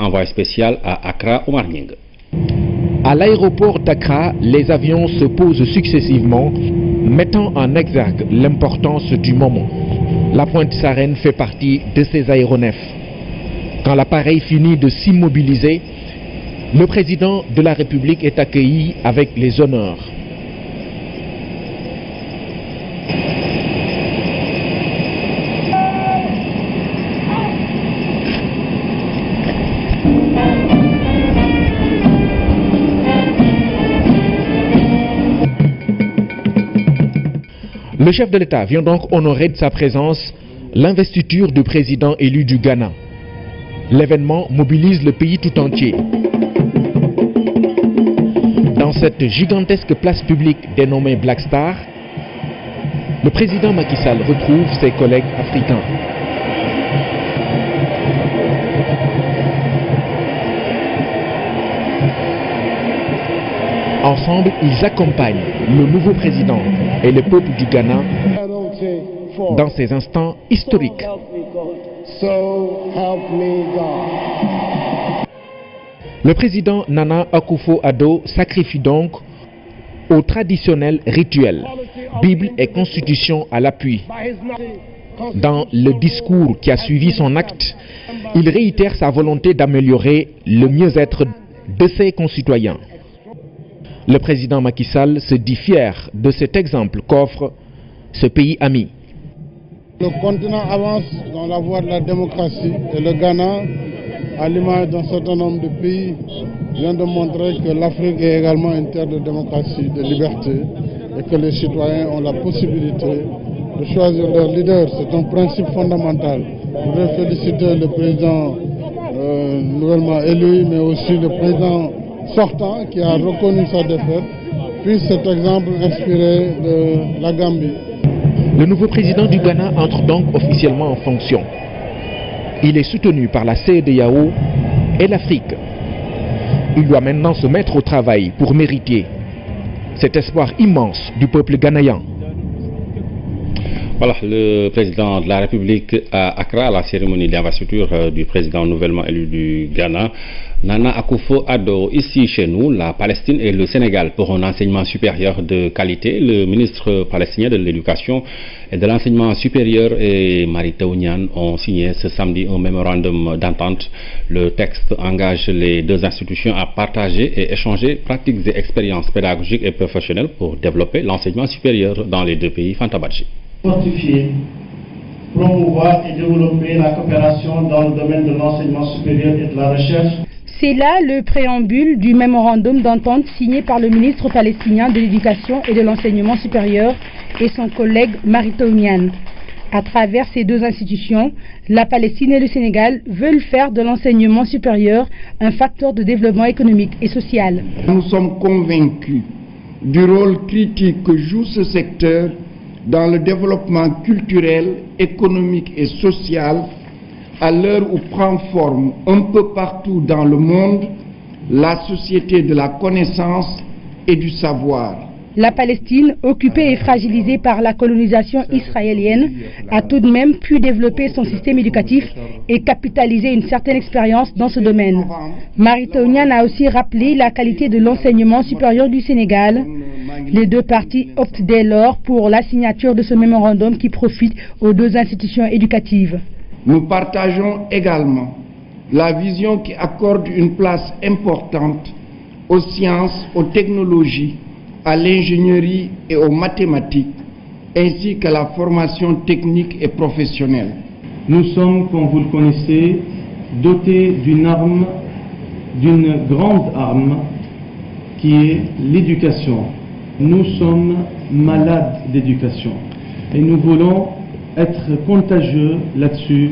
envoyé spécial à Accra, Omar Nying. À l'aéroport d'Accra, les avions se posent successivement, mettant en exergue l'importance du moment. La Pointe Sarène fait partie de ces aéronefs. Quand l'appareil finit de s'immobiliser, le président de la République est accueilli avec les honneurs. Le chef de l'État vient donc honorer de sa présence l'investiture du président élu du Ghana. L'événement mobilise le pays tout entier. Dans cette gigantesque place publique dénommée Black Star, le président Macky Sall retrouve ses collègues africains. Ensemble, ils accompagnent le nouveau président et le peuple du Ghana dans ces instants historiques. Le président Nana Akufo-Addo sacrifie donc au traditionnel rituel, Bible et Constitution à l'appui. Dans le discours qui a suivi son acte, il réitère sa volonté d'améliorer le mieux-être de ses concitoyens. Le président Macky Sall se dit fier de cet exemple qu'offre ce pays ami. Le continent avance dans la voie de la démocratie et le Ghana, à l'image d'un certain nombre de pays, vient de montrer que l'Afrique est également une terre de démocratie, de liberté et que les citoyens ont la possibilité de choisir leur leader. C'est un principe fondamental. Je voudrais féliciter le président nouvellement élu, mais aussi le président sortant qui a reconnu sa défaite, puis cet exemple inspiré de la Gambie. Le nouveau président du Ghana entre donc officiellement en fonction. Il est soutenu par la CEDEAO et l'Afrique. Il doit maintenant se mettre au travail pour mériter cet espoir immense du peuple ghanéen. Voilà, le président de la République à Accra, la cérémonie d'investiture du président nouvellement élu du Ghana, Nana Akufo-Addo. Ici chez nous, la Palestine et le Sénégal pour un enseignement supérieur de qualité. Le ministre palestinien de l'Éducation et de l'Enseignement supérieur et Mary Teuw Niane ont signé ce samedi un mémorandum d'entente. Le texte engage les deux institutions à partager et échanger pratiques et expériences pédagogiques et professionnelles pour développer l'enseignement supérieur dans les deux pays. Fanta Badji. Fortifier, promouvoir et développer la coopération dans le domaine de l'enseignement supérieur et de la recherche. C'est là le préambule du mémorandum d'entente signé par le ministre palestinien de l'Éducation et de l'Enseignement supérieur et son collègue Mary Teuw Niane. À travers ces deux institutions, la Palestine et le Sénégal veulent faire de l'enseignement supérieur un facteur de développement économique et social. Nous sommes convaincus du rôle critique que joue ce secteur dans le développement culturel, économique et social à l'heure où prend forme un peu partout dans le monde la société de la connaissance et du savoir. La Palestine, occupée et fragilisée par la colonisation israélienne, a tout de même pu développer son système éducatif et capitaliser une certaine expérience dans ce domaine. Mary Teuw Niane a aussi rappelé la qualité de l'enseignement supérieur du Sénégal. Les deux parties optent dès lors pour la signature de ce mémorandum qui profite aux deux institutions éducatives. Nous partageons également la vision qui accorde une place importante aux sciences, aux technologies, à l'ingénierie et aux mathématiques, ainsi qu'à la formation technique et professionnelle. Nous sommes, comme vous le connaissez, dotés d'une arme, d'une grande arme, qui est l'éducation. Nous sommes malades d'éducation et nous voulons être contagieux là-dessus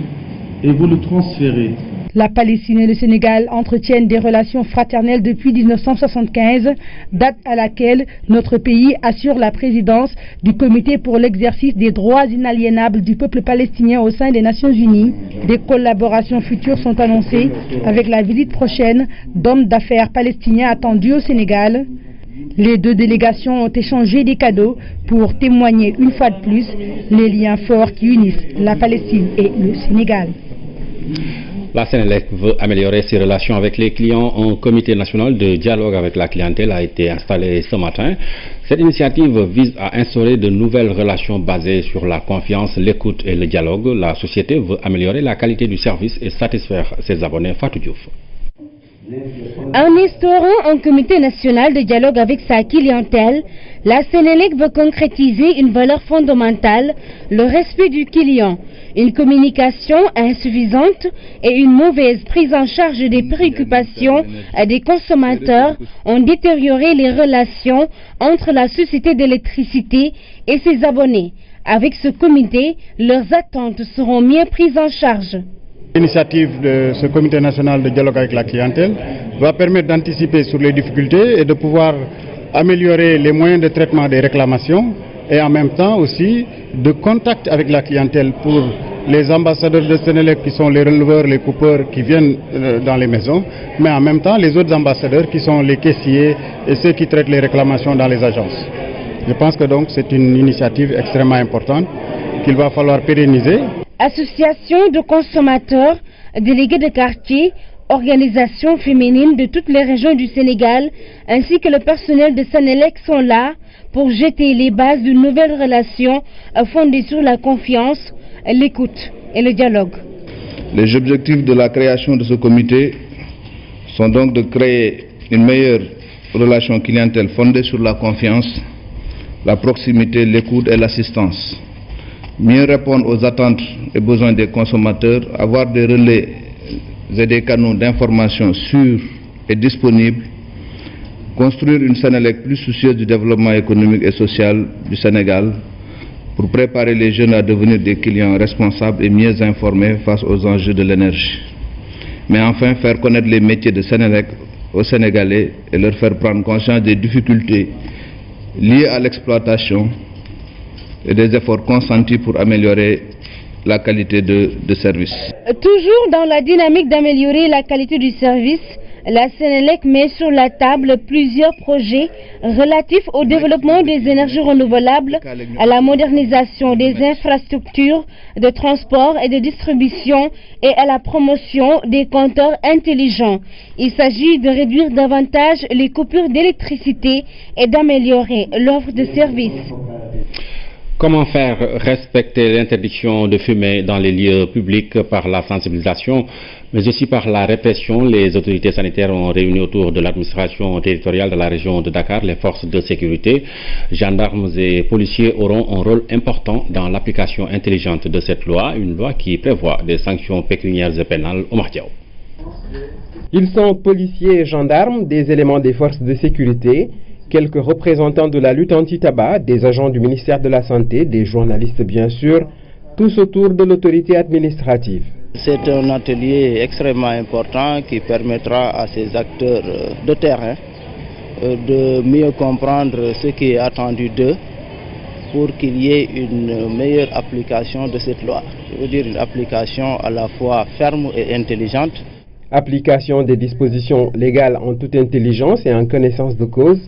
et vous le transférer. La Palestine et le Sénégal entretiennent des relations fraternelles depuis 1975, date à laquelle notre pays assure la présidence du Comité pour l'exercice des droits inaliénables du peuple palestinien au sein des Nations Unies. Des collaborations futures sont annoncées avec la visite prochaine d'hommes d'affaires palestiniens attendus au Sénégal. Les deux délégations ont échangé des cadeaux pour témoigner une fois de plus les liens forts qui unissent la Palestine et le Sénégal. La Sénélec veut améliorer ses relations avec les clients. Un comité national de dialogue avec la clientèle a été installé ce matin. Cette initiative vise à instaurer de nouvelles relations basées sur la confiance, l'écoute et le dialogue. La société veut améliorer la qualité du service et satisfaire ses abonnés. Fatou Diouf. En instaurant un comité national de dialogue avec sa clientèle, la Sénélec veut concrétiser une valeur fondamentale, le respect du client. Une communication insuffisante et une mauvaise prise en charge des préoccupations des consommateurs ont détérioré les relations entre la société d'électricité et ses abonnés. Avec ce comité, leurs attentes seront mieux prises en charge. L'initiative de ce comité national de dialogue avec la clientèle va permettre d'anticiper sur les difficultés et de pouvoir améliorer les moyens de traitement des réclamations et en même temps aussi de contact avec la clientèle pour les ambassadeurs de Sénélec qui sont les releveurs, les coupeurs qui viennent dans les maisons, mais en même temps les autres ambassadeurs qui sont les caissiers et ceux qui traitent les réclamations dans les agences. Je pense que donc c'est une initiative extrêmement importante qu'il va falloir pérenniser. Associations de consommateurs, délégués de quartier, organisations féminines de toutes les régions du Sénégal, ainsi que le personnel de Sénélec sont là pour jeter les bases d'une nouvelle relation fondée sur la confiance, l'écoute et le dialogue. Les objectifs de la création de ce comité sont donc de créer une meilleure relation clientèle fondée sur la confiance, la proximité, l'écoute et l'assistance. Mieux répondre aux attentes et besoins des consommateurs, avoir des relais et des canaux d'information sûrs et disponibles, construire une Sénélec plus soucieuse du développement économique et social du Sénégal pour préparer les jeunes à devenir des clients responsables et mieux informés face aux enjeux de l'énergie. Mais enfin, faire connaître les métiers de Sénélec aux Sénégalais et leur faire prendre conscience des difficultés liées à l'exploitation et des efforts consentis pour améliorer la qualité de service. Toujours dans la dynamique d'améliorer la qualité du service, la Sénélec met sur la table plusieurs projets relatifs au développement des énergies renouvelables, à la modernisation des infrastructures de transport et de distribution et à la promotion des compteurs intelligents. Il s'agit de réduire davantage les coupures d'électricité et d'améliorer l'offre de services. Comment faire respecter l'interdiction de fumer dans les lieux publics par la sensibilisation, mais aussi par la répression? Les autorités sanitaires ont réuni autour de l'administration territoriale de la région de Dakar les forces de sécurité. Gendarmes et policiers auront un rôle important dans l'application intelligente de cette loi, une loi qui prévoit des sanctions pécuniaires et pénales. Omar Diaw. Ils sont policiers et gendarmes, des éléments des forces de sécurité, quelques représentants de la lutte anti-tabac, des agents du ministère de la Santé, des journalistes bien sûr, tous autour de l'autorité administrative. C'est un atelier extrêmement important qui permettra à ces acteurs de terrain de mieux comprendre ce qui est attendu d'eux pour qu'il y ait une meilleure application de cette loi. Je veux dire une application à la fois ferme et intelligente. Application des dispositions légales en toute intelligence et en connaissance de cause.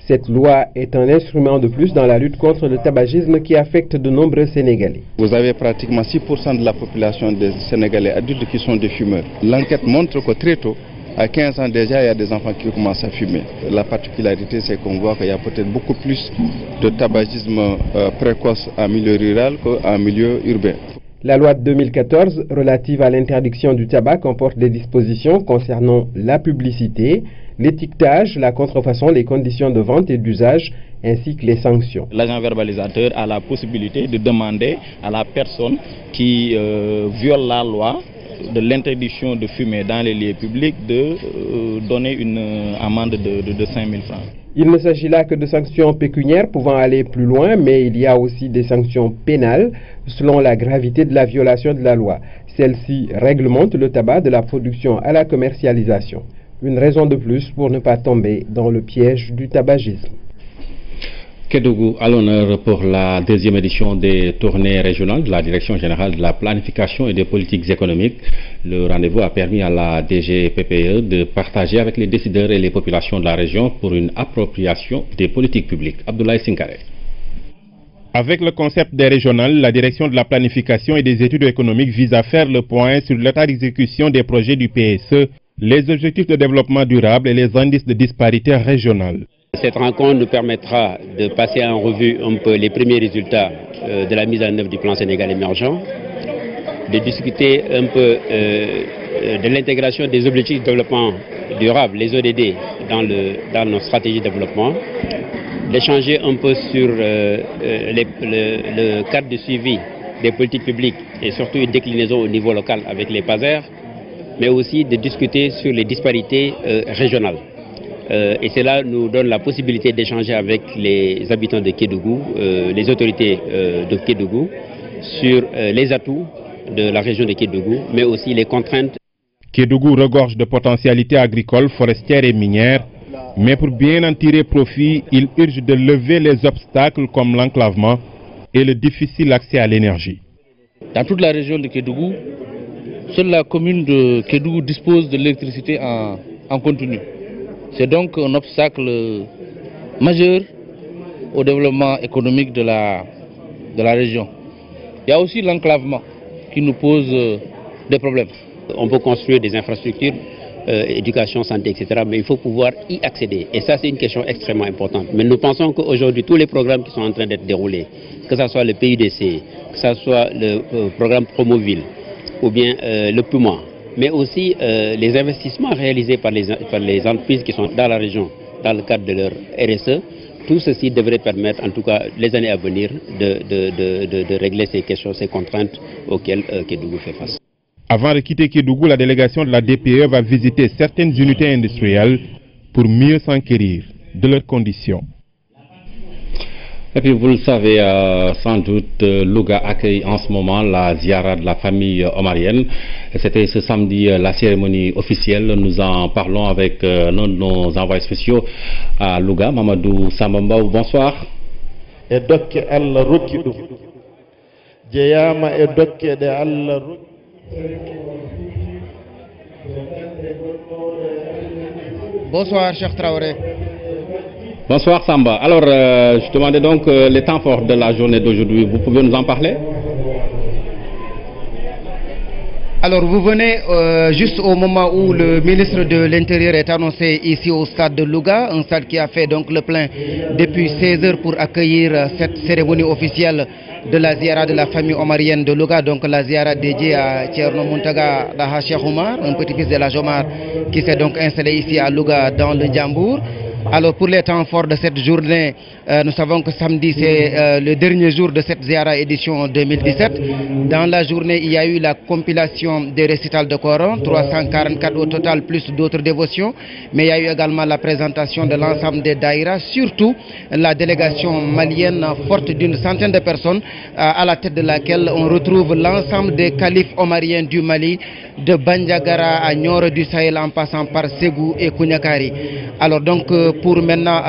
Cette loi est un instrument de plus dans la lutte contre le tabagisme qui affecte de nombreux Sénégalais. Vous avez pratiquement 6% de la population des Sénégalais adultes qui sont des fumeurs. L'enquête montre que très tôt, à 15 ans déjà, il y a des enfants qui commencent à fumer. La particularité, c'est qu'on voit qu'il y a peut-être beaucoup plus de tabagisme précoce en milieu rural qu'en milieu urbain. La loi de 2014 relative à l'interdiction du tabac comporte des dispositions concernant la publicité, l'étiquetage, la contrefaçon, les conditions de vente et d'usage, ainsi que les sanctions. L'agent verbalisateur a la possibilité de demander à la personne qui viole la loi de l'interdiction de fumer dans les lieux publics de donner une amende de 5 000 francs. Il ne s'agit là que de sanctions pécuniaires pouvant aller plus loin, mais il y a aussi des sanctions pénales selon la gravité de la violation de la loi. Celle-ci réglemente le tabac de la production à la commercialisation. Une raison de plus pour ne pas tomber dans le piège du tabagisme. Kédougou à l'honneur pour la deuxième édition des tournées régionales de la Direction générale de la planification et des politiques économiques. Le rendez-vous a permis à la DGPPE de partager avec les décideurs et les populations de la région pour une appropriation des politiques publiques. Abdoulaye Sinkare. Avec le concept des régionales, la direction de la planification et des études économiques vise à faire le point sur l'état d'exécution des projets du PSE, les objectifs de développement durable et les indices de disparité régionale. Cette rencontre nous permettra de passer en revue un peu les premiers résultats de la mise en œuvre du plan Sénégal émergent, de discuter un peu de l'intégration des objectifs de développement durable, les ODD, dans nos stratégies de développement, d'échanger un peu sur le cadre de suivi des politiques publiques et surtout une déclinaison au niveau local avec les PASER, mais aussi de discuter sur les disparités régionales. Et cela nous donne la possibilité d'échanger avec les habitants de Kédougou, les autorités de Kédougou, sur les atouts de la région de Kédougou, mais aussi les contraintes. Kédougou regorge de potentialités agricoles, forestières et minières, mais pour bien en tirer profit, il urge de lever les obstacles comme l'enclavement et le difficile accès à l'énergie. Dans toute la région de Kédougou, seule la commune de Kédougou dispose de l'électricité en continu. C'est donc un obstacle majeur au développement économique de la région. Il y a aussi l'enclavement qui nous pose des problèmes. On peut construire des infrastructures, éducation, santé, etc. Mais il faut pouvoir y accéder. Et ça, c'est une question extrêmement importante. Mais nous pensons qu'aujourd'hui, tous les programmes qui sont en train d'être déroulés, que ce soit le PUDC, que ce soit le programme Promoville, ou bien le PUMA, mais aussi les investissements réalisés par les entreprises qui sont dans la région, dans le cadre de leur RSE, tout ceci devrait permettre, en tout cas les années à venir, de régler ces questions, ces contraintes auxquelles Kédougou fait face. Avant de quitter Kédougou, la délégation de la DPE va visiter certaines unités industrielles pour mieux s'enquérir de leurs conditions. Et puis vous le savez sans doute, Louga accueille en ce moment la ziara de la famille omarienne. C'était ce samedi la cérémonie officielle. Nous en parlons avec l'un de nos envoyés spéciaux à Louga, Mamadou Sambambaou. Bonsoir. Et dokke Allah rokki dum. Jeyama e dokke de Allah rokki. Bonsoir, Cheikh Traoré. Bonsoir Samba. Alors, je demandais donc les temps forts de la journée d'aujourd'hui. Vous pouvez nous en parler? Alors, vous venez juste au moment où le ministre de l'Intérieur est annoncé ici au stade de Louga, un stade qui a fait donc le plein depuis 16 heures pour accueillir cette cérémonie officielle de la ziara de la famille omarienne de Louga, donc la ziara dédiée à Thierno Muntaga Daha Cheikh Oumar, un petit-fils de la Jomar qui s'est donc installé ici à Louga dans le Djambour. Alors pour les temps forts de cette journée, nous savons que samedi c'est le dernier jour de cette Ziara édition 2017. Dans la journée, il y a eu la compilation des récitals de Coran, 344 au total, plus d'autres dévotions. Mais il y a eu également la présentation de l'ensemble des daïras, surtout la délégation malienne forte d'une centaine de personnes, à la tête de laquelle on retrouve l'ensemble des califes omariens du Mali, de Bandiagara à Nioro du Sahel en passant par Ségou et Kougnakari. Alors donc pour maintenant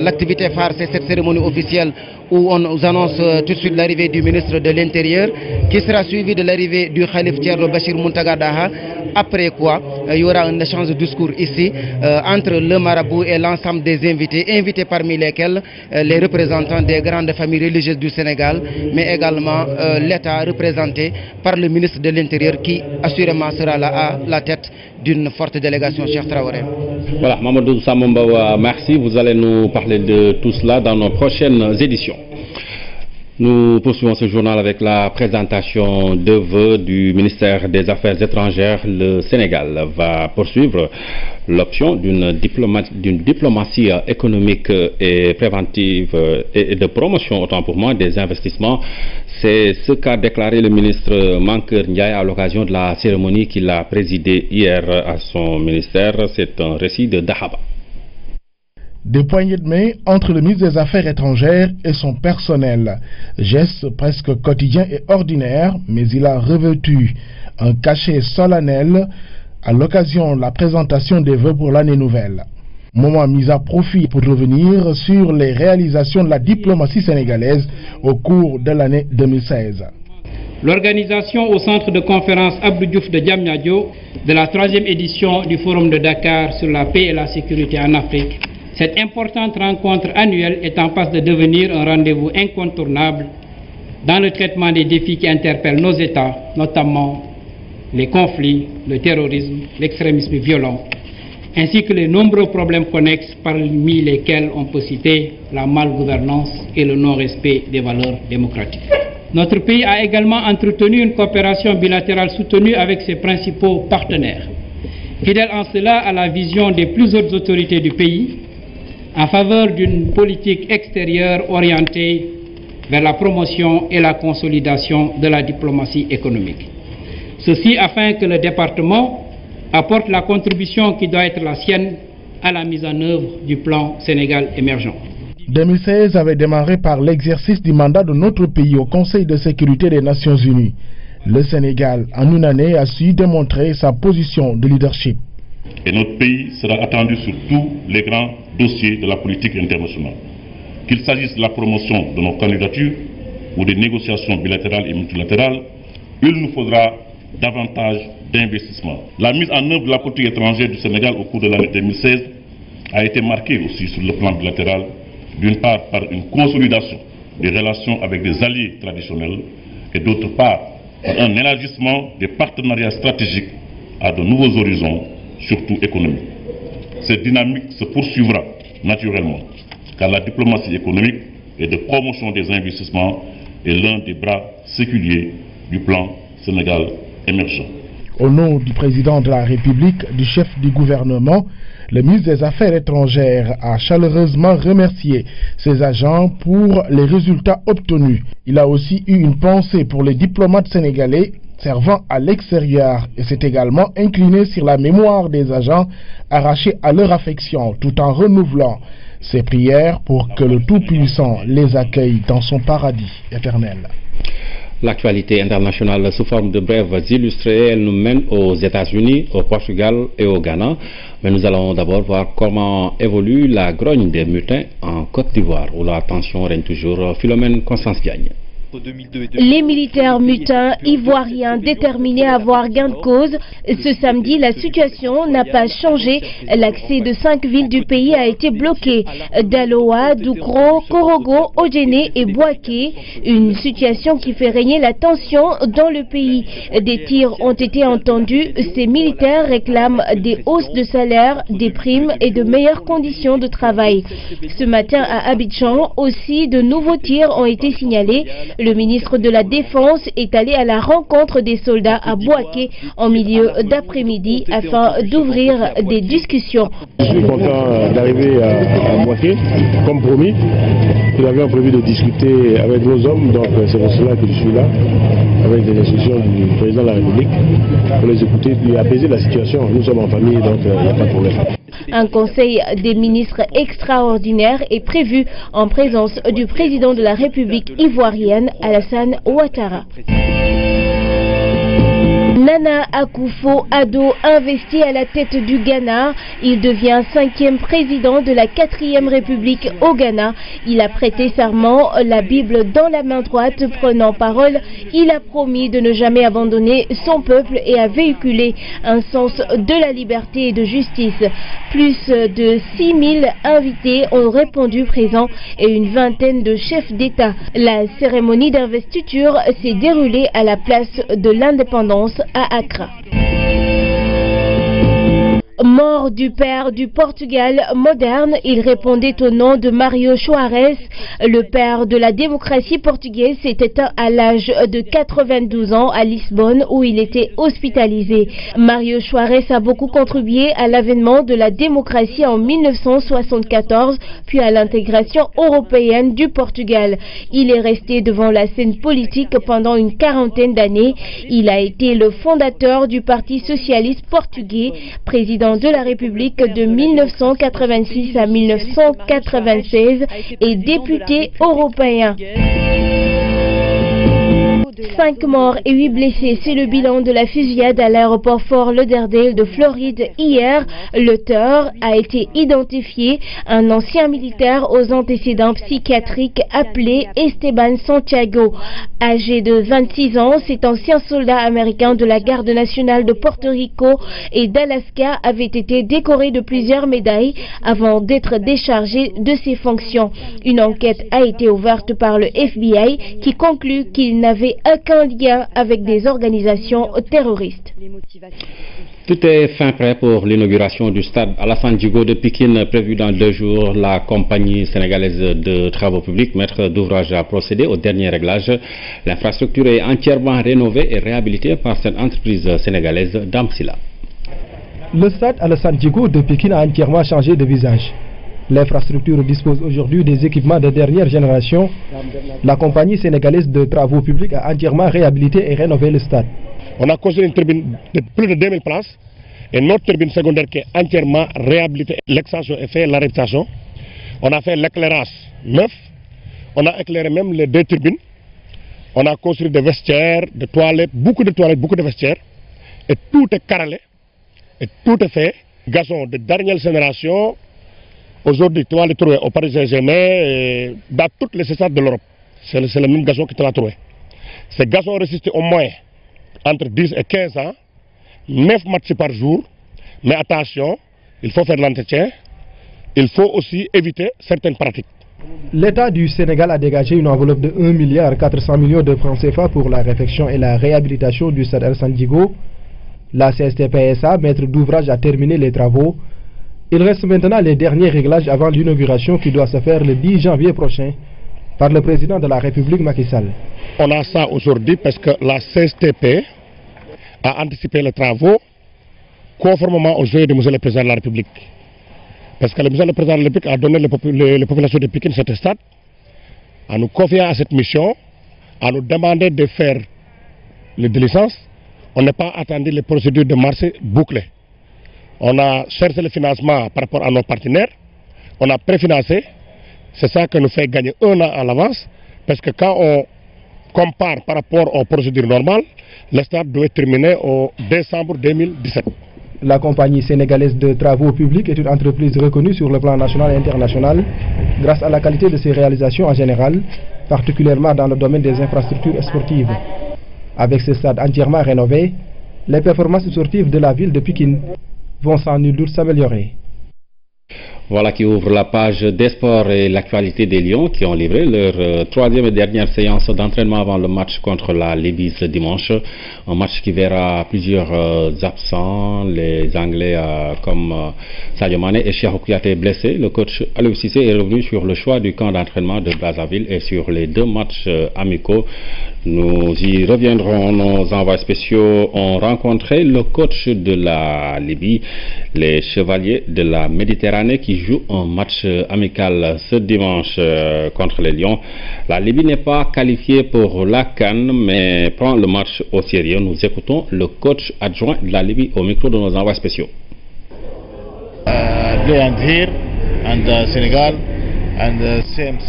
l'activité phare, c'est cette cérémonie officielle où on nous annonce tout de suite l'arrivée du ministre de l'Intérieur, qui sera suivi de l'arrivée du Khalif Thierno Bachir Muntaga Daha, après quoi il y aura un échange de discours ici entre le marabout et l'ensemble des invités parmi lesquels les représentants des grandes familles religieuses du Sénégal, mais également l'État représenté par le ministre de l'Intérieur qui assurément sera là à la tête d'une forte délégation, Cheikh Traoré. Voilà, Mamadou Samombawa, merci. Vous allez nous parler de tout cela dans nos prochaines éditions. Nous poursuivons ce journal avec la présentation de vœux du ministère des Affaires étrangères. Le Sénégal va poursuivre l'option d'une diplomatie économique et préventive et de promotion, autant pour moi, des investissements. C'est ce qu'a déclaré le ministre Mankeur Ndiaye à l'occasion de la cérémonie qu'il a présidée hier à son ministère. C'est un récit de Dahaba. Des poignées de main entre le ministre des Affaires étrangères et son personnel. Geste presque quotidien et ordinaire, mais il a revêtu un cachet solennel à l'occasion de la présentation des vœux pour l'année nouvelle. Moment mis à profit pour revenir sur les réalisations de la diplomatie sénégalaise au cours de l'année 2016. L'organisation au centre de conférence Abdou Diouf de Diamniadio de la 3e édition du Forum de Dakar sur la paix et la sécurité en Afrique Cette importante rencontre annuelle est en passe de devenir un rendez-vous incontournable dans le traitement des défis qui interpellent nos États, notamment les conflits, le terrorisme, l'extrémisme violent, ainsi que les nombreux problèmes connexes parmi lesquels on peut citer la malgouvernance et le non-respect des valeurs démocratiques. Notre pays a également entretenu une coopération bilatérale soutenue avec ses principaux partenaires, fidèle en cela à la vision des plus hautes autorités du pays, en faveur d'une politique extérieure orientée vers la promotion et la consolidation de la diplomatie économique. Ceci afin que le département apporte la contribution qui doit être la sienne à la mise en œuvre du plan Sénégal émergent. 2016 avait démarré par l'exercice du mandat de notre pays au Conseil de sécurité des Nations Unies. Le Sénégal, en une année, a su démontrer sa position de leadership. Et notre pays sera attendu sur tous les grands dossiers de la politique internationale. Qu'il s'agisse de la promotion de nos candidatures ou des négociations bilatérales et multilatérales, il nous faudra davantage d'investissement. La mise en œuvre de la politique étrangère du Sénégal au cours de l'année 2016 a été marquée aussi sur le plan bilatéral, d'une part par une consolidation des relations avec des alliés traditionnels et d'autre part par un élargissement des partenariats stratégiques à de nouveaux horizons, surtout économiques. Cette dynamique se poursuivra naturellement, car la diplomatie économique et de promotion des investissements est l'un des bras séculiers du plan Sénégal émergent. Au nom du président de la République, du chef du gouvernement, le ministre des Affaires étrangères a chaleureusement remercié ses agents pour les résultats obtenus. Il a aussi eu une pensée pour les diplomates sénégalais servant à l'extérieur et s'est également incliné sur la mémoire des agents arrachés à leur affection tout en renouvelant ses prières pour que le Tout-Puissant les accueille dans son paradis éternel. L'actualité internationale sous forme de brèves illustrées, elle nous mène aux États-Unis, au Portugal et au Ghana. Mais nous allons d'abord voir comment évolue la grogne des mutins en Côte d'Ivoire, où la tension règne toujours. Philomène Constance Diagne. Les militaires mutins ivoiriens déterminés à avoir gain de cause. Ce samedi, la situation n'a pas changé. L'accès de 5 villes du pays a été bloqué. Daloa, Doukro, Korogo, Odjene et Bouaké. Une situation qui fait régner la tension dans le pays. Des tirs ont été entendus. Ces militaires réclament des hausses de salaire, des primes et de meilleures conditions de travail. Ce matin à Abidjan, aussi, de nouveaux tirs ont été signalés. Le ministre de la Défense est allé à la rencontre des soldats à Bouaké en milieu d'après-midi afin d'ouvrir des discussions. Je suis content d'arriver à Bouaké, comme promis. Nous avions prévu de discuter avec nos hommes, donc c'est pour cela que je suis là, avec des instructions du président de la République, pour les écouter et apaiser la situation. Nous sommes en famille, donc il n'y a pas de problème. Un conseil des ministres extraordinaire est prévu en présence du président de la République ivoirienne, Alassane Ouattara. Nana Akufo-Addo investi à la tête du Ghana. Il devient 5e président de la 4e République au Ghana. Il a prêté serment, la Bible dans la main droite, prenant parole. Il a promis de ne jamais abandonner son peuple et a véhiculé un sens de la liberté et de justice. Plus de 6000 invités ont répondu présents et une vingtaine de chefs d'État. La cérémonie d'investiture s'est déroulée à la place de l'Indépendance à Accra. Mort du père du Portugal moderne, il répondait au nom de Mário Soares. Le père de la démocratie portugaise s'est éteint à l'âge de 92 ans à Lisbonne où il était hospitalisé. Mário Soares a beaucoup contribué à l'avènement de la démocratie en 1974 puis à l'intégration européenne du Portugal. Il est resté devant la scène politique pendant une quarantaine d'années. Il a été le fondateur du Parti socialiste portugais, président de la République de 1986 à 1996 et député européen. 5 morts et 8 blessés, c'est le bilan de la fusillade à l'aéroport Fort Lauderdale de Floride hier. L'auteur a été identifié, un ancien militaire aux antécédents psychiatriques appelé Esteban Santiago. Âgé de 26 ans, cet ancien soldat américain de la garde nationale de Porto Rico et d'Alaska avait été décoré de plusieurs médailles avant d'être déchargé de ses fonctions. Une enquête a été ouverte par le FBI qui conclut qu'il n'avait aucun lien avec des organisations terroristes. Tout est fin prêt pour l'inauguration du stade Alassane Djigo de Pikine prévu dans 2 jours. La compagnie sénégalaise de travaux publics, maître d'ouvrage, a procédé au dernier réglage. L'infrastructure est entièrement rénovée et réhabilitée par cette entreprise sénégalaise Damsila. Le stade Alassane Djigo de Pikine a entièrement changé de visage. L'infrastructure dispose aujourd'hui des équipements de dernière génération. La compagnie sénégalaise de travaux publics a entièrement réhabilité et rénové le stade. On a construit une tribune de plus de 2000 places et notre tribune secondaire qui est entièrement réhabilitée. L'extension est faite, la réhabilitation. On a fait l'éclairage neuf. On a éclairé même les 2 tribunes. On a construit des vestiaires, des toilettes, beaucoup de vestiaires. Et tout est carrelé. Et tout est fait. Gazon de dernière génération. Aujourd'hui, tu vas le trouver au Paris Saint-Germain, dans toutes les stades de l'Europe. C'est le même gazon que tu vas trouver. Ces gazons résistent au moins entre 10 et 15 ans, 9 matchs par jour. Mais attention, il faut faire l'entretien. Il faut aussi éviter certaines pratiques. L'État du Sénégal a dégagé une enveloppe de 1,4 milliard de francs CFA pour la réfection et la réhabilitation du stade Alassane Djigo. La CSTPSA, maître d'ouvrage, a terminé les travaux. Il reste maintenant les derniers réglages avant l'inauguration qui doit se faire le 10 janvier prochain par le président de la République Macky Sall. On a ça aujourd'hui parce que la CSTP a anticipé les travaux conformément aux yeux du monsieur le président de la République. Parce que le monsieur le président de la République a donné les populations de Pikine cet stade, en nous confiant à cette mission, à nous demander de faire les licences. On n'a pas attendu les procédures de marché bouclées. On a cherché le financement par rapport à nos partenaires, on a préfinancé, c'est ça qui nous fait gagner 1 an à l'avance, parce que quand on compare par rapport aux procédures normales, le stade doit être terminé au décembre 2017. La compagnie sénégalaise de travaux publics est une entreprise reconnue sur le plan national et international grâce à la qualité de ses réalisations en général, particulièrement dans le domaine des infrastructures sportives. Avec ce stade entièrement rénové, les performances sportives de la ville de Pikine vont sans nul doute s'améliorer. Voilà qui ouvre la page des sports et l'actualité des Lions qui ont livré leur 3e et dernière séance d'entraînement avant le match contre la Libye ce dimanche. Un match qui verra plusieurs absents, les Anglais comme Sadio Mané et Cheikhou Kouyaté blessés. Le coach Aliou Cissé est revenu sur le choix du camp d'entraînement de Brazzaville et sur les 2 matchs amicaux. Nous y reviendrons. Nos envois spéciaux ont rencontré le coach de la Libye, les Chevaliers de la Méditerranée qui jouent un match amical ce dimanche contre les Lions. La Libye n'est pas qualifiée pour la CAN mais prend le match au sérieux. Nous écoutons le coach adjoint de la Libye au micro de nos envois spéciaux.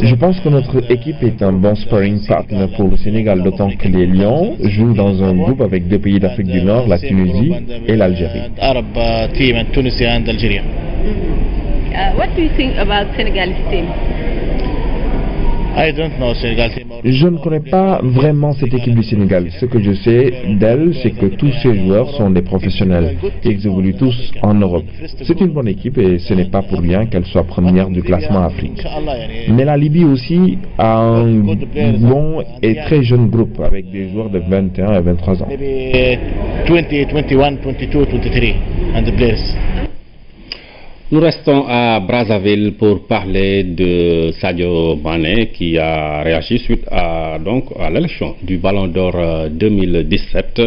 Je pense que notre équipe est un bon sparring partner pour le Sénégal, d'autant que les Lions jouent dans un groupe avec 2 pays d'Afrique du Nord, la Tunisie et l'Algérie. What do you think about Senegal's team? Je ne connais pas vraiment cette équipe du Sénégal. Ce que je sais d'elle, c'est que tous ces joueurs sont des professionnels. Ils évoluent tous en Europe. C'est une bonne équipe et ce n'est pas pour rien qu'elle soit première du classement Afrique. Mais la Libye aussi a un bon et très jeune groupe avec des joueurs de 21 et 23 ans. Nous restons à Brazzaville pour parler de Sadio Mané qui a réagi suite à l'élection du Ballon d'Or 2017.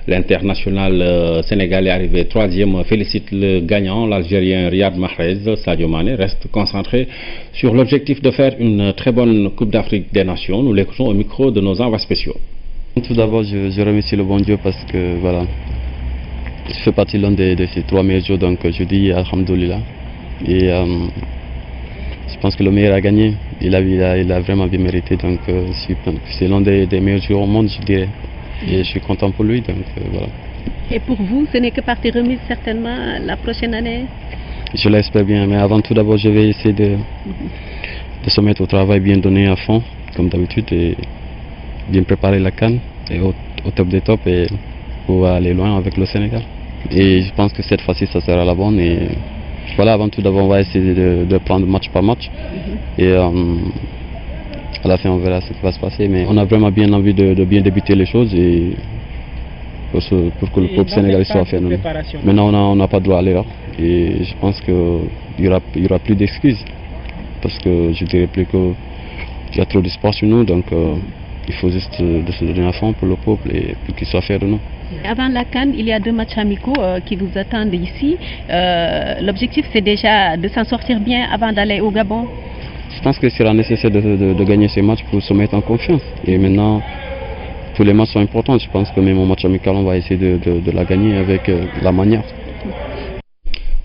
L'international sénégalais arrivé 3e félicite le gagnant, l'Algérien Riyad Mahrez. Sadio Mané reste concentré sur l'objectif de faire une très bonne Coupe d'Afrique des Nations. Nous l'écoutons au micro de nos envois spéciaux. Tout d'abord, je remercie le bon Dieu parce que voilà, je fais partie l'un de ces 3 meilleurs jours, donc je dis Alhamdoulilah. Et je pense que le meilleur a gagné. il a vraiment bien mérité. Donc c'est l'un des meilleurs joueurs au monde, je dirais. Et je suis content pour lui, donc voilà. Et pour vous, ce n'est que partie remise certainement la prochaine année? Je l'espère bien, mais avant tout d'abord, je vais essayer de se mettre au travail, bien donné à fond, comme d'habitude, et bien préparer la CAN et au top des tops et pour aller loin avec le Sénégal. Et je pense que cette fois-ci, ça sera la bonne. Et voilà, avant tout d'abord, on va essayer de prendre match par match. Et à la fin, on verra ce qui va se passer. Mais on a vraiment bien envie de bien débuter les choses et pour que le peuple sénégalais soit fier. Maintenant, on n'a pas droit à l'erreur. Et je pense qu'il n'y aura plus d'excuses. Parce que je dirais plus qu'il y a trop de sport sur nous. Donc il faut juste de se donner à fond pour le peuple et pour qu'il soit fier de nous. Avant la CAN, il y a 2 matchs amicaux qui vous attendent ici. L'objectif, c'est déjà de s'en sortir bien avant d'aller au Gabon. Je pense qu'il sera nécessaire de gagner ces matchs pour se mettre en confiance. Et maintenant, tous les matchs sont importants. Je pense que même au match amical, on va essayer de la gagner avec la manière.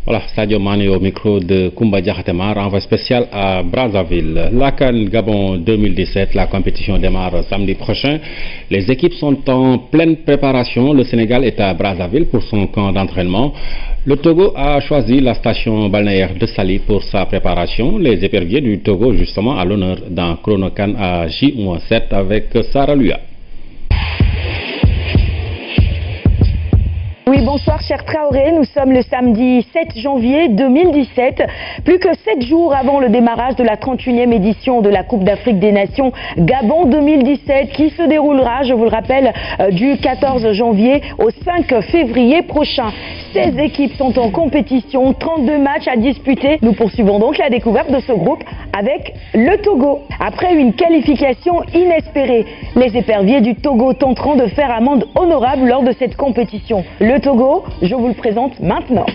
Voilà, Sadio Mané au micro de Koumba Diakhatema, renvoi spécial à Brazzaville. La CAN Gabon 2017, la compétition démarre samedi prochain. Les équipes sont en pleine préparation. Le Sénégal est à Brazzaville pour son camp d'entraînement. Le Togo a choisi la station balnéaire de Saly pour sa préparation. Les éperviers du Togo, justement, à l'honneur dans Chrono CAN à J-7 avec Sarah Luya. Oui, bonsoir cher Traoré, nous sommes le samedi 7 janvier 2017, plus que 7 jours avant le démarrage de la 31e édition de la Coupe d'Afrique des Nations Gabon 2017 qui se déroulera, je vous le rappelle, du 14 janvier au 5 février prochain. 16 équipes sont en compétition, 32 matchs à disputer. Nous poursuivons donc la découverte de ce groupe avec le Togo. Après une qualification inespérée, les éperviers du Togo tenteront de faire amende honorable lors de cette compétition. Le Togo, je vous le présente maintenant.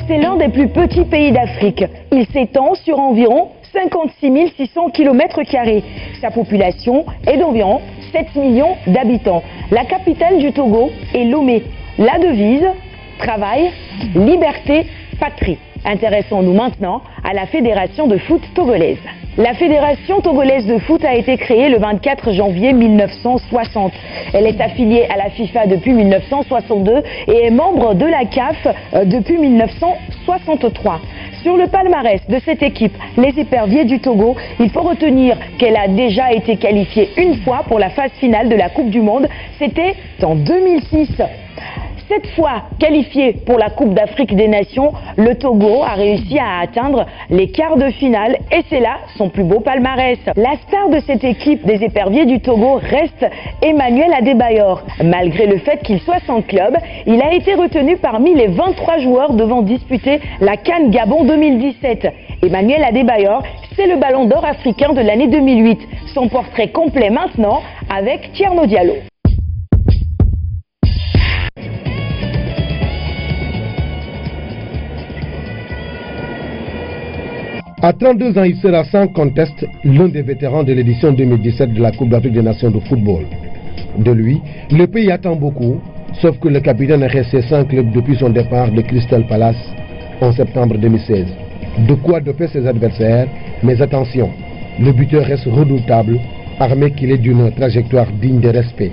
C'est l'un des plus petits pays d'Afrique. Il s'étend sur environ 56 600 km². Sa population est d'environ 7 millions d'habitants. La capitale du Togo est Lomé. La devise, travail, liberté, patrie. Intéressons-nous maintenant à la Fédération de foot togolaise. La Fédération togolaise de foot a été créée le 24 janvier 1960. Elle est affiliée à la FIFA depuis 1962 et est membre de la CAF depuis 1963. Sur le palmarès de cette équipe, les éperviers du Togo, il faut retenir qu'elle a déjà été qualifiée une fois pour la phase finale de la Coupe du Monde. C'était en 2006. Cette fois qualifié pour la Coupe d'Afrique des Nations, le Togo a réussi à atteindre les quarts de finale et c'est là son plus beau palmarès. La star de cette équipe des éperviers du Togo reste Emmanuel Adebayor. Malgré le fait qu'il soit sans club, il a été retenu parmi les 23 joueurs devant disputer la CAN Gabon 2017. Emmanuel Adebayor, c'est le ballon d'or africain de l'année 2008. Son portrait complet maintenant avec Thierno Diallo. À 32 ans, il sera sans conteste l'un des vétérans de l'édition 2017 de la Coupe d'Afrique des Nations de football. De lui, le pays attend beaucoup, sauf que le capitaine est resté sans club depuis son départ de Crystal Palace en septembre 2016. De quoi doper ses adversaires, mais attention, le buteur reste redoutable, armé qu'il est d'une trajectoire digne de respect.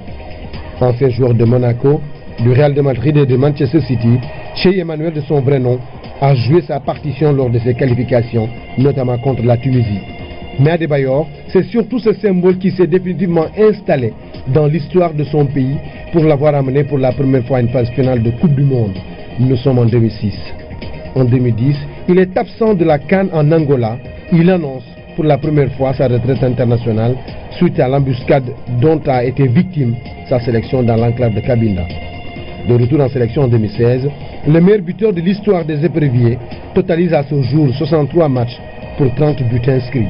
Ancien joueur de Monaco, du Real de Madrid et de Manchester City, Cheikh Emmanuel de son vrai nom, a joué sa partition lors de ses qualifications, notamment contre la Tunisie. Mais Adebayor, c'est surtout ce symbole qui s'est définitivement installé dans l'histoire de son pays pour l'avoir amené pour la première fois à une phase finale de Coupe du Monde. Nous sommes en 2006. En 2010, il est absent de la CAN en Angola. Il annonce pour la première fois sa retraite internationale suite à l'embuscade dont a été victime sa sélection dans l'enclave de Cabinda. De retour en sélection en 2016, le meilleur buteur de l'histoire des éperviers totalise à ce jour 63 matchs pour 30 buts inscrits.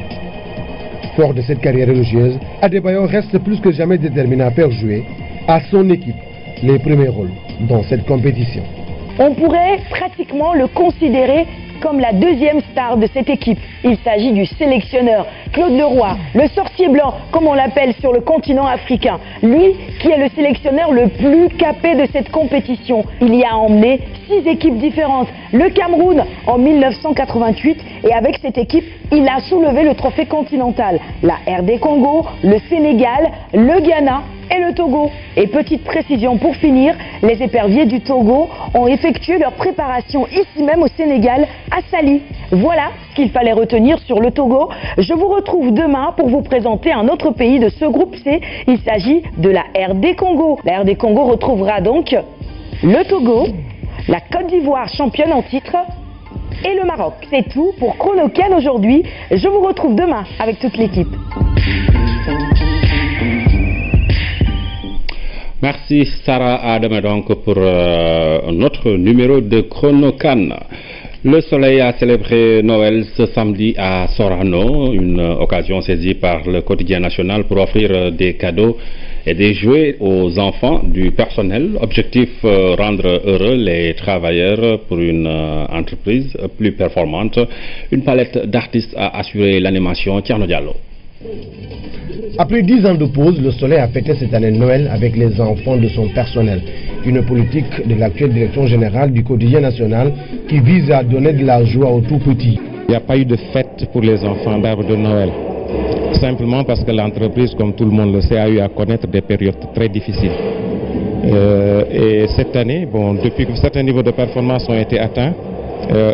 Fort de cette carrière religieuse, Adebayor reste plus que jamais déterminé à faire jouer à son équipe les premiers rôles dans cette compétition. On pourrait pratiquement le considérer comme la deuxième star de cette équipe. Il s'agit du sélectionneur Claude Leroy, le sorcier blanc, comme on l'appelle sur le continent africain. Lui qui est le sélectionneur le plus capé de cette compétition. Il y a emmené 6 équipes différentes. Le Cameroun en 1988 et avec cette équipe, il a soulevé le trophée continental. La RD Congo, le Sénégal, le Ghana et le Togo. Et petite précision pour finir, les éperviers du Togo ont effectué leur préparation ici même au Sénégal, à Sali. Voilà ce qu'il fallait retenir sur le Togo. Je vous retrouve demain pour vous présenter un autre pays de ce groupe C. Il s'agit de la RD Congo. La RD Congo retrouvera donc le Togo, la Côte d'Ivoire championne en titre et le Maroc. C'est tout pour Chrono CAN aujourd'hui. Je vous retrouve demain avec toute l'équipe. Merci Sarah Adame donc pour notre numéro de Chrono CAN. Le Soleil a célébré Noël ce samedi à Sorano, une occasion saisie par le quotidien national pour offrir des cadeaux et des jouets aux enfants du personnel. Objectif, rendre heureux les travailleurs pour une entreprise plus performante. Une palette d'artistes a assuré l'animation. Thierno Diallo. Après 10 ans de pause, le Soleil a fêté cette année Noël avec les enfants de son personnel. Une politique de l'actuelle direction générale du quotidien national qui vise à donner de la joie aux tout petits. Il n'y a pas eu de fête pour les enfants d'arbre de Noël. Simplement parce que l'entreprise, comme tout le monde le sait, a eu à connaître des périodes très difficiles. Et cette année, bon, depuis que certains niveaux de performance ont été atteints,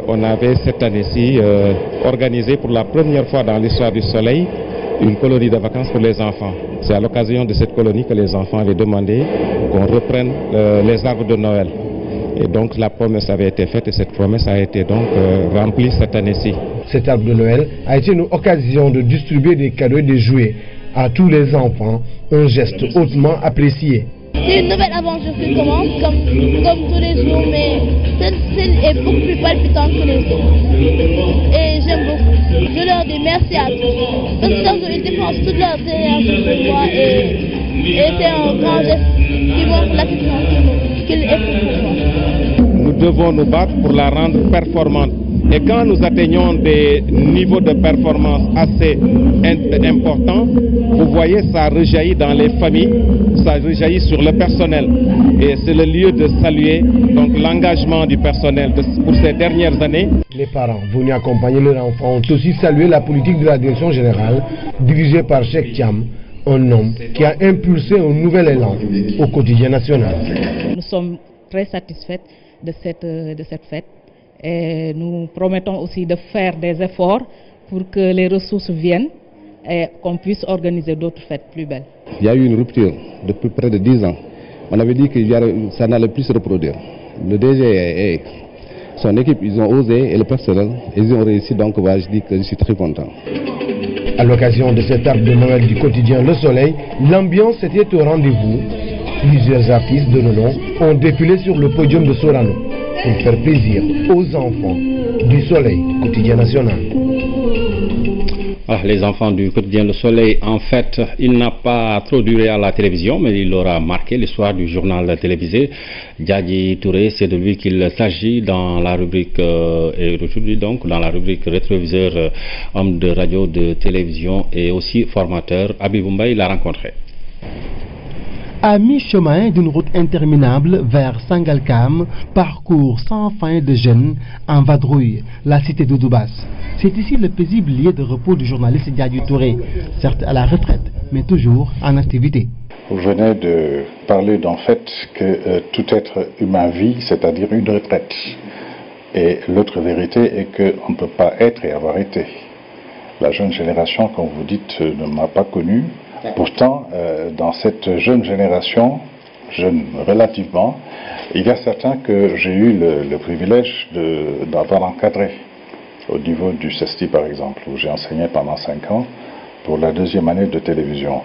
on avait cette année-ci organisé pour la première fois dans l'histoire du Soleil une colonie de vacances pour les enfants. C'est à l'occasion de cette colonie que les enfants avaient demandé qu'on reprenne les arbres de Noël. Et donc la promesse avait été faite et cette promesse a été donc remplie cette année-ci. Cet arbre de Noël a été une occasion de distribuer des cadeaux et des jouets à tous les enfants, un geste hautement apprécié. C'est une nouvelle aventure qui commence comme tous les jours, mais celle-ci est beaucoup plus palpitante que les autres. Et j'aime beaucoup. Je leur dis merci à tous. Parce qu'ils dépensent toute leur énergie pour moi et c'est un grand geste qui montre l'attitude qu'ils éprouvent pour moi. Nous devons nous battre pour la rendre performante. Et quand nous atteignons des niveaux de performance assez importants, vous voyez, ça rejaillit dans les familles, ça rejaillit sur le personnel. Et c'est le lieu de saluer donc l'engagement du personnel pour ces dernières années. Les parents venus accompagner leurs enfants ont aussi salué la politique de la direction générale dirigée par Cheikh Thiam, un homme qui a impulsé un nouvel élan au quotidien national. Nous sommes très satisfaits de cette fête. Et nous promettons aussi de faire des efforts pour que les ressources viennent et qu'on puisse organiser d'autres fêtes plus belles. Il y a eu une rupture depuis près de 10 ans. On avait dit que ça n'allait plus se reproduire. Le DG et son équipe, ils ont osé et le personnel, ils ont réussi. Donc je dis que je suis très content. À l'occasion de cet arbre de Noël du quotidien Le Soleil, l'ambiance était au rendez-vous. Plusieurs artistes de renom ont défilé sur le podium de Sorano pour faire plaisir aux enfants du Soleil, quotidien national. Alors, les enfants du quotidien Le Soleil, en fait, il n'a pas trop duré à la télévision, mais il aura marqué l'histoire du journal télévisé. Diadji Touré, c'est de lui qu'il s'agit dans la rubrique, et aujourd'hui donc dans la rubrique rétroviseur, homme de radio, de télévision et aussi formateur. Abibou Mbaye l'a rencontré. À mi-chemin d'une route interminable vers Sangalkam, parcours sans fin de jeunes en vadrouille, la cité d'Oudoubas. C'est ici le paisible lieu de repos du journaliste Diadji Touré, certes à la retraite, mais toujours en activité. Vous venez de parler d'un fait que tout être humain vit, c'est-à-dire une retraite. Et l'autre vérité est qu'on ne peut pas être et avoir été. La jeune génération, comme vous dites, ne m'a pas connu. Pourtant, dans cette jeune génération, jeune relativement, il y a certains que j'ai eu le privilège d'avoir encadré au niveau du CESTI par exemple, où j'ai enseigné pendant 5 ans pour la 2e année de télévision.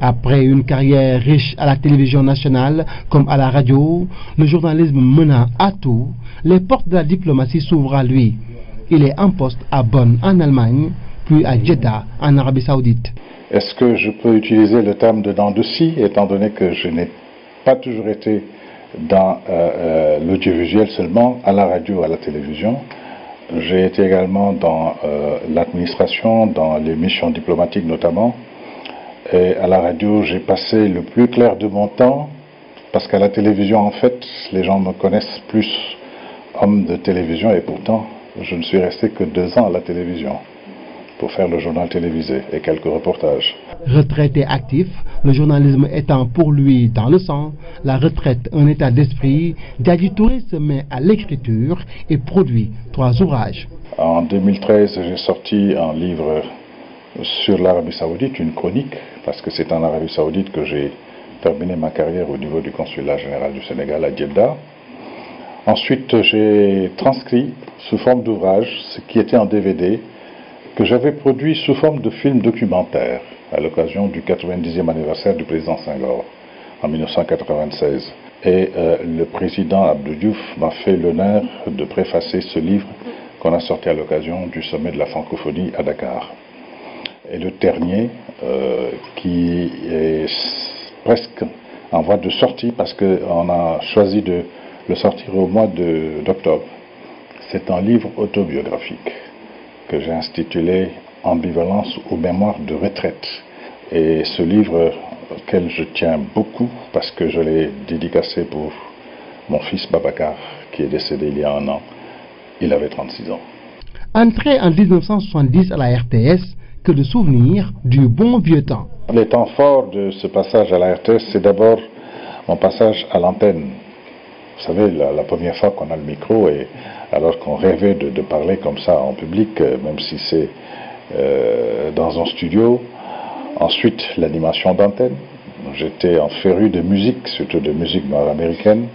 Après une carrière riche à la télévision nationale comme à la radio, le journalisme menant à tout, les portes de la diplomatie s'ouvrent à lui. Il est en poste à Bonn en Allemagne, puis à Jeddah en Arabie Saoudite. Est-ce que je peux utiliser le terme de dents de scie, étant donné que je n'ai pas toujours été dans l'audiovisuel seulement, à la radio, à la télévision. J'ai été également dans l'administration, dans les missions diplomatiques notamment. Et à la radio, j'ai passé le plus clair de mon temps, parce qu'à la télévision, en fait, les gens me connaissent plus homme de télévision, et pourtant, je ne suis resté que 2 ans à la télévision pour faire le journal télévisé et quelques reportages. Retraité actif, le journalisme étant pour lui dans le sang, la retraite un état d'esprit, Diadji Touré se met à l'écriture et produit 3 ouvrages. En 2013, j'ai sorti un livre sur l'Arabie Saoudite, une chronique, parce que c'est en Arabie Saoudite que j'ai terminé ma carrière au niveau du consulat général du Sénégal à Djeddah. Ensuite, j'ai transcrit sous forme d'ouvrage ce qui était en DVD, que j'avais produit sous forme de film documentaire à l'occasion du 90e anniversaire du président Senghor en 1996. Et le président Abdou Diouf m'a fait l'honneur de préfacer ce livre qu'on a sorti à l'occasion du sommet de la francophonie à Dakar. Et le dernier, qui est presque en voie de sortie parce qu'on a choisi de le sortir au mois d'octobre, c'est un livre autobiographique que j'ai intitulé « Ambivalence ou mémoire de retraite ». Et ce livre, auquel je tiens beaucoup, parce que je l'ai dédicacé pour mon fils Babacar, qui est décédé il y a 1 an, il avait 36 ans. Entré en 1970 à la RTS, que de souvenirs du bon vieux temps. Les temps forts de ce passage à la RTS, c'est d'abord mon passage à l'antenne. Vous savez, la première fois qu'on a le micro, et alors qu'on rêvait de parler comme ça en public, même si c'est dans un studio. Ensuite, l'animation d'antenne. J'étais en féru de musique, surtout de musique nord-américaine.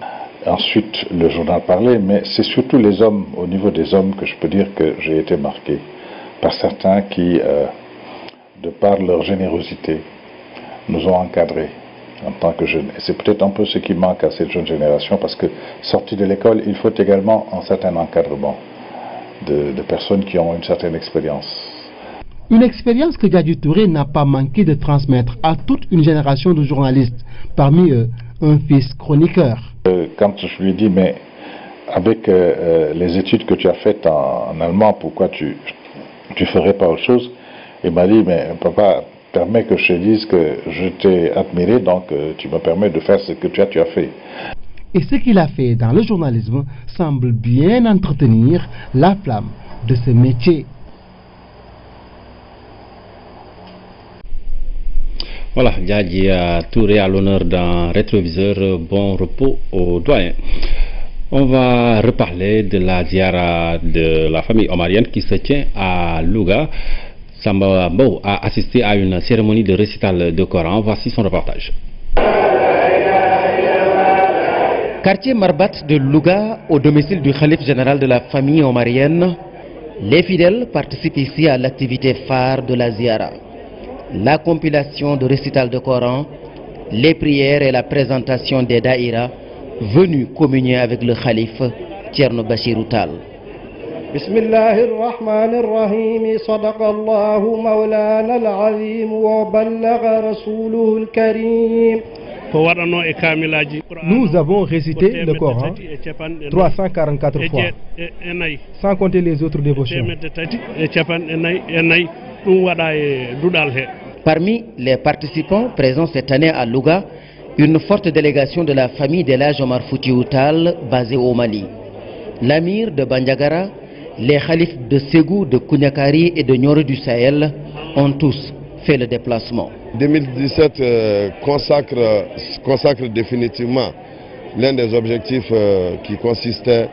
Ensuite, le journal parlé, mais c'est surtout les hommes, au niveau des hommes, que je peux dire que j'ai été marqué par certains qui, de par leur générosité, nous ont encadrés en tant que jeunes. Et c'est peut-être un peu ce qui manque à cette jeune génération, parce que sorti de l'école, il faut également un certain encadrement de personnes qui ont une certaine expérience. Une expérience que Diadji Touré n'a pas manqué de transmettre à toute une génération de journalistes, parmi eux un fils chroniqueur. Quand je lui dis, mais avec les études que tu as faites en allemand, pourquoi tu ferais pas autre chose? Il m'a dit, mais papa, permets que je te dise que je t'ai admiré, donc tu me permets de faire ce que tu as fait. Et ce qu'il a fait dans le journalisme semble bien entretenir la flamme de ce métier. Voilà, Diadji Touré à l'honneur d'un rétroviseur. Bon repos aux doyens. On va reparler de la ziara de la famille omarienne qui se tient à Louga. Samba Mbow a assisté à une cérémonie de récital de Coran. Voici son reportage. Quartier Marbat de Louga, au domicile du khalife général de la famille omarienne, les fidèles participent ici à l'activité phare de la ziara. La compilation de récital de Coran, les prières et la présentation des daïras venus communier avec le khalife Thierno Bachirou Tall. Bismillahirrahmanirrahim. Sadaqallahu mawlana al-azim wa ballagha rasuluhu al-karim. Nous avons récité le Coran 344 fois, sans compter les autres dévotions. Parmi les participants présents cette année à Louga, une forte délégation de la famille d'El Hadj Omar Foutiyou Tall basée au Mali. L'amir de Bandiagara, les khalifes de Ségou, de Kougnakari et de Nioro du Sahel ont tous fait le déplacement. 2017 consacre définitivement l'un des objectifs qui consistait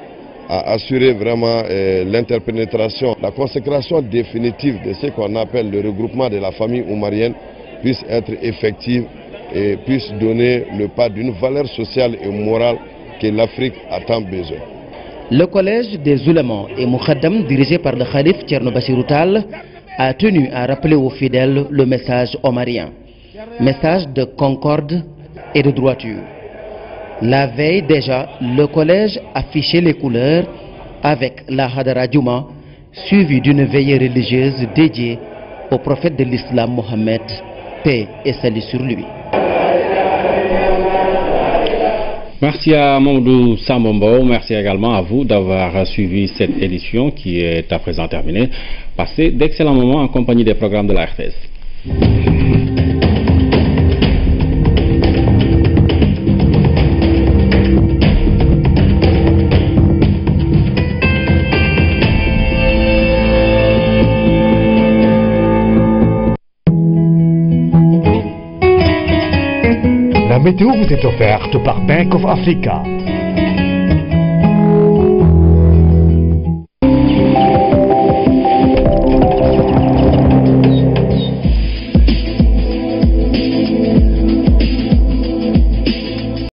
à assurer vraiment l'interpénétration, la consécration définitive de ce qu'on appelle le regroupement de la famille oumarienne puisse être effective et puisse donner le pas d'une valeur sociale et morale que l'Afrique a tant besoin. Le collège des oulémas et Moukhadam, dirigé par le khalife Thierno Bachirou Tall, a tenu à rappeler aux fidèles le message omarien, message de concorde et de droiture. La veille déjà, le collège affichait les couleurs avec la Hadara Djouma, suivie d'une veillée religieuse dédiée au prophète de l'islam Mohammed, paix et salut sur lui. Merci à Mamadou Sambombo, merci également à vous d'avoir suivi cette édition qui est à présent terminée. Passez d'excellents moments en compagnie des programmes de la RTS. La météo vous est offerte par Bank of Africa.